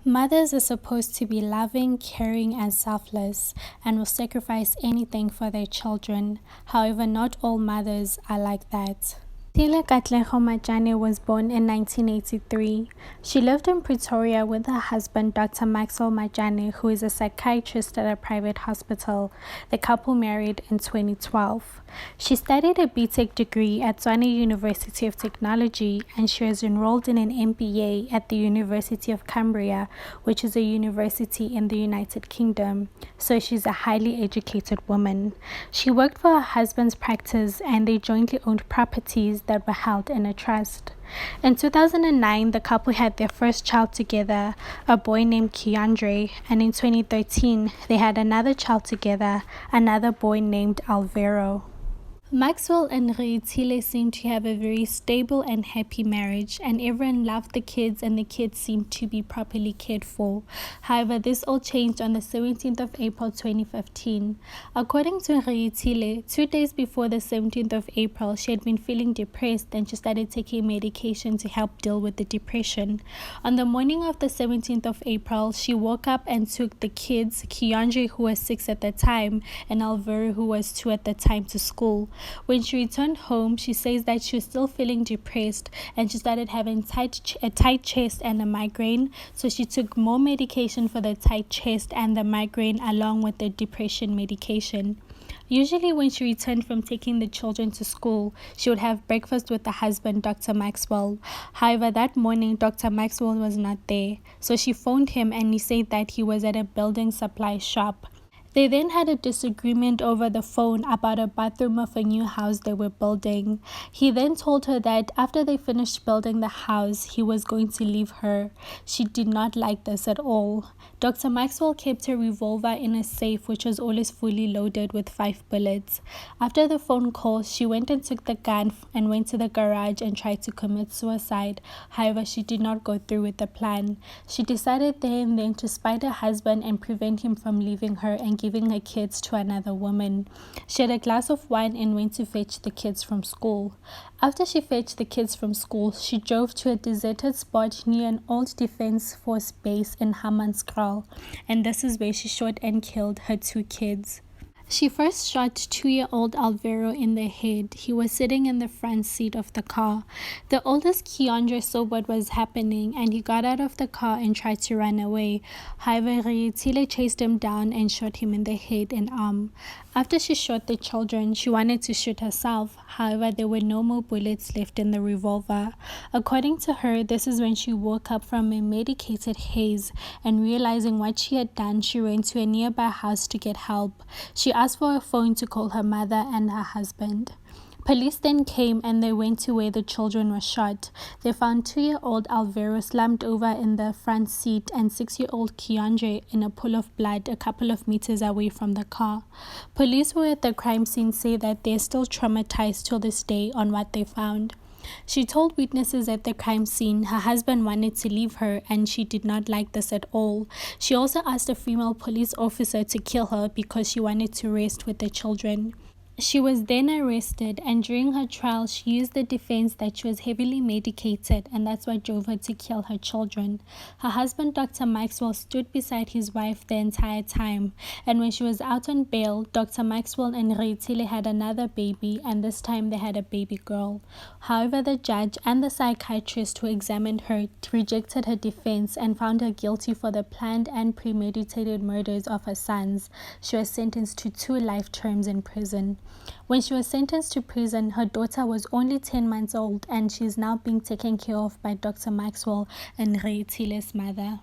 Mothers are supposed to be loving, caring, and selfless, and will sacrifice anything for their children. However, not all mothers are like that. Rehithile Matjane was born in 1983. She lived in Pretoria with her husband, Dr. Matjane, who is a psychiatrist at a private hospital. The couple married in 2012. She studied a BTech degree at Tshwane University of Technology, and she was enrolled in an MBA at the University of Cumbria, which is a university in the United Kingdom. So she's a highly educated woman. She worked for her husband's practice, and they jointly owned properties that were held in a trust. In 2009, the couple had their first child together, a boy named Keandre, and in 2013, they had another child together, another boy named Alvaro. Maxwell and Rehithile seemed to have a very stable and happy marriage, and everyone loved the kids, and the kids seemed to be properly cared for. However, this all changed on the 17th of April 2015. According to Rehithile, 2 days before the 17th of April, she had been feeling depressed, and she started taking medication to help deal with the depression. On the morning of the 17th of April, she woke up and took the kids, Keandre, who was 6 at the time, and Alvaro, who was 2 at the time, to school. When she returned home, she says that she was still feeling depressed, and she started having a tight chest and a migraine. So she took more medication for the tight chest and the migraine along with the depression medication. Usually when she returned from taking the children to school, she would have breakfast with the husband, Dr. Maxwell. However, that morning, Dr. Maxwell was not there. So she phoned him, and he said that he was at a building supply shop. They then had a disagreement over the phone about a bathroom of a new house they were building. He then told her that after they finished building the house, he was going to leave her. She did not like this at all. Dr. Maxwell kept her revolver in a safe, which was always fully loaded with 5 bullets. After the phone call, she went and took the gun and went to the garage and tried to commit suicide. However, she did not go through with the plan. She decided there and then to spite her husband and prevent him from leaving her and giving her kids to another woman. She had a glass of wine and went to fetch the kids from school. After she fetched the kids from school, she drove to a deserted spot near an old Defense Force base in Hammanskraal, and this is where she shot and killed her 2 kids. She first shot 2-year-old Alvaro in the head. He was sitting in the front seat of the car. The oldest Keandre saw what was happening, and he got out of the car and tried to run away. However, Rehithile chased him down and shot him in the head and arm. After she shot the children, she wanted to shoot herself. However, there were no more bullets left in the revolver. According to her, this is when she woke up from a medicated haze, and realizing what she had done, she ran to a nearby house to get help. She asked for a phone to call her mother and her husband. Police then came, and they went to where the children were shot. They found 2-year-old Alvaro slumped over in the front seat and 6-year-old Keandre in a pool of blood a couple of meters away from the car. Police who were at the crime scene say that they're still traumatized till this day on what they found. She told witnesses at the crime scene her husband wanted to leave her, and she did not like this at all. She also asked a female police officer to kill her because she wanted to rest with the children. She was then arrested, and during her trial, she used the defense that she was heavily medicated, and that's what drove her to kill her children. Her husband, Dr. Maxwell, stood beside his wife the entire time, and when she was out on bail, Dr. Maxwell and Rehithile had another baby, and this time they had a baby girl. However, the judge and the psychiatrist who examined her rejected her defense and found her guilty for the planned and premeditated murders of her sons. She was sentenced to 2 life terms in prison. When she was sentenced to prison, her daughter was only 10 months old, and she is now being taken care of by Dr. Maxwell and Rehithile's mother.